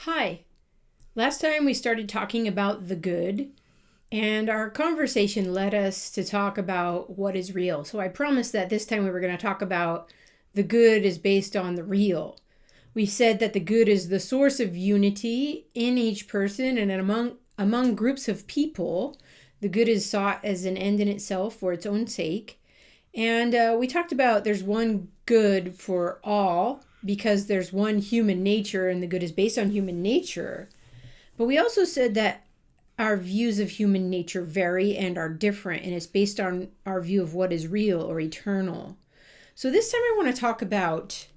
Hi. Last time we started talking about the good, and our conversation led us to talk about what is real. So I promised that this time we were going to talk about the good is based on the real. We said that the good is the source of unity in each person and among groups of people. The good is sought as an end in itself for its own sake. And we talked about there's one good for all because there's one human nature and the good is based on human nature. But we also said that our views of human nature vary and are different, and it's based on our view of what is real or eternal. So this time I want to talk about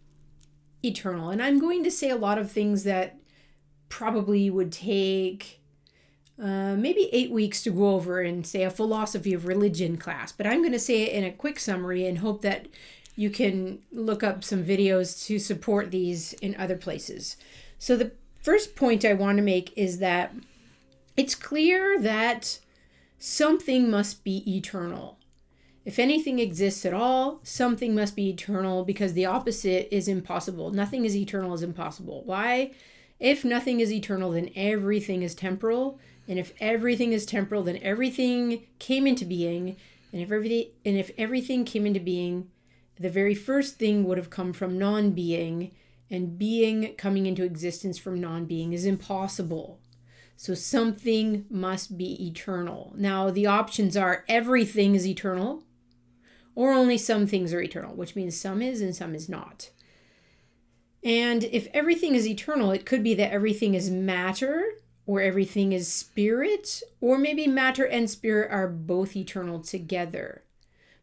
eternal, and I'm going to say a lot of things that probably would take maybe 8 weeks to go over in, say, a philosophy of religion class. But I'm going to say it in a quick summary and hope that you can look up some videos to support these in other places. So the first point I want to make is that it's clear that something must be eternal. If anything exists at all, something must be eternal because the opposite is impossible. Nothing is eternal is impossible. Why? If nothing is eternal, then everything is temporal. And if everything is temporal, then everything came into being. And if everything came into being, the very first thing would have come from non-being, and being coming into existence from non-being is impossible. So something must be eternal. Now, the options are everything is eternal, or only some things are eternal, which means some is and some is not. And if everything is eternal, it could be that everything is matter, or everything is spirit, or maybe matter and spirit are both eternal together.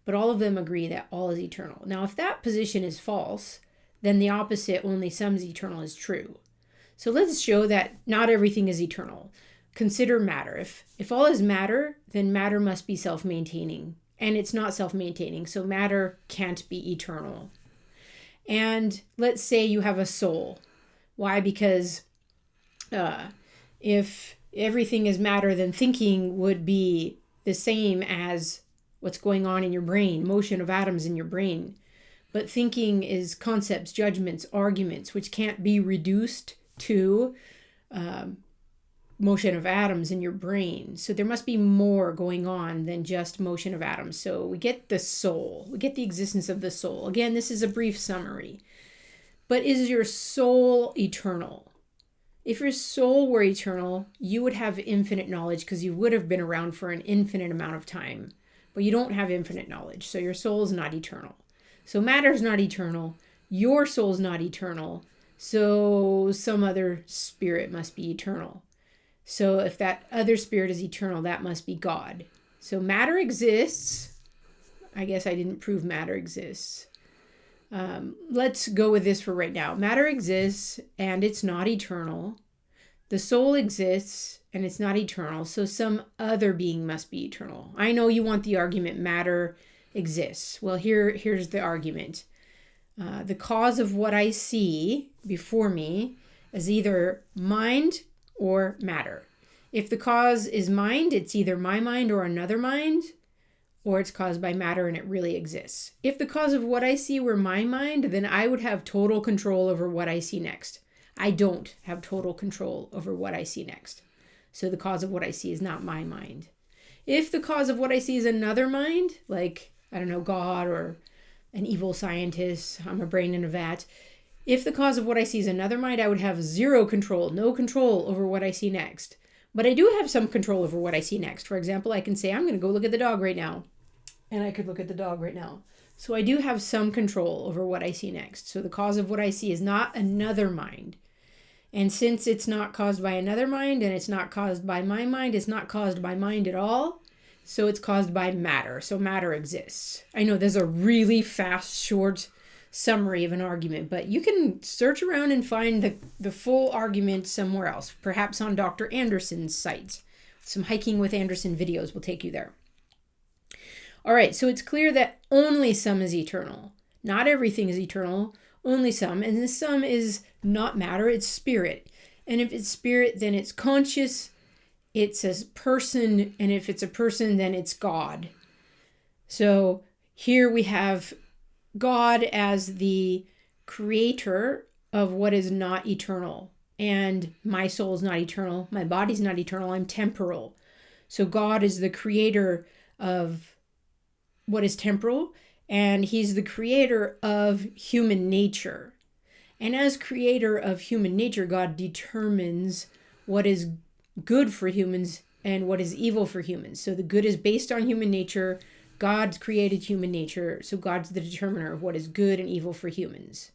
But all of them agree that all is eternal. Now, if that position is false, then the opposite, only some is eternal, is true. So let's show that not everything is eternal. Consider matter. If all is matter, then matter must be self-maintaining. And it's not self-maintaining, so matter can't be eternal. And let's say you have a soul. Why? Because if everything is matter, then thinking would be the same as what's going on in your brain, motion of atoms in your brain. But thinking is concepts, judgments, arguments, which can't be reduced to motion of atoms in your brain. So there must be more going on than just motion of atoms. So we get the soul. We get the existence of the soul. Again, this is a brief summary. But is your soul eternal? If your soul were eternal, you would have infinite knowledge because you would have been around for an infinite amount of time. But you don't have infinite knowledge, so your soul is not eternal. So matter is not eternal. Your soul is not eternal. So some other spirit must be eternal. So if that other spirit is eternal, that must be God. So matter exists. I guess I didn't prove matter exists. Let's go with this for right now. Matter exists and it's not eternal. The soul exists and it's not eternal. So some other being must be eternal. I know you want the argument matter exists. Well, here's the argument. The cause of what I see before me is either mind or matter. If the cause is mind, it's either my mind or another mind, or it's caused by matter and it really exists. If the cause of what I see were my mind, then I would have total control over what I see next. I don't have total control over what I see next. So the cause of what I see is not my mind. If the cause of what I see is another mind, like, I don't know, God or an evil scientist, I'm a brain in a vat. If the cause of what I see is another mind, I would have zero control, no control over what I see next. But I do have some control over what I see next. For example, I can say, I'm going to go look at the dog right now. And I could look at the dog right now. So I do have some control over what I see next. So the cause of what I see is not another mind. And since it's not caused by another mind and it's not caused by my mind, it's not caused by mind at all. So it's caused by matter. So matter exists. I know there's a really fast, short summary of an argument, but you can search around and find the full argument somewhere else, perhaps on Dr. Anderson's site. Some Hiking with Anderson videos will take you there. All right, so it's clear that only some is eternal. Not everything is eternal, only some. And the some is not matter, it's spirit. And if it's spirit, then it's conscious, it's a person, and if it's a person, then it's God. So here we have God as the creator of what is not eternal. and my soul is not eternal. My body's not eternal. I'm temporal. So God is the creator of what is temporal, and he's the creator of human nature. And as creator of human nature, God determines what is good for humans and what is evil for humans. So the good is based on human nature. God's created human nature, so God's the determiner of what is good and evil for humans.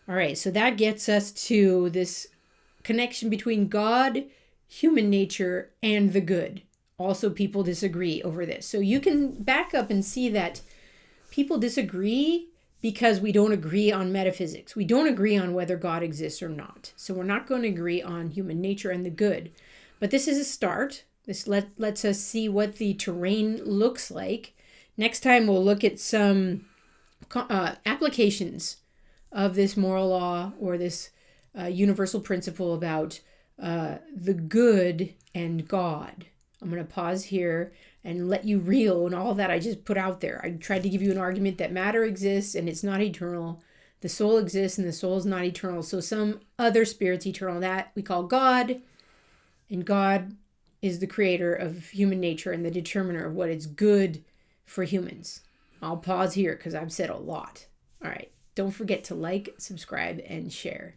All right, so that gets us to this connection between God, human nature, and the good. Also, people disagree over this. So you can back up and see that people disagree because we don't agree on metaphysics. We don't agree on whether God exists or not. So we're not going to agree on human nature and the good. But this is a start. This lets us see what the terrain looks like. Next time we'll look at some applications of this moral law or this universal principle about the good and God. I'm going to pause here and let you reel on all that I just put out there. I tried to give you an argument that matter exists and it's not eternal. The soul exists and the soul is not eternal. So some other spirit's eternal. That we call God. And God is the creator of human nature and the determiner of what is good for humans. I'll pause here because I've said a lot. All right. Don't forget to like, subscribe, and share.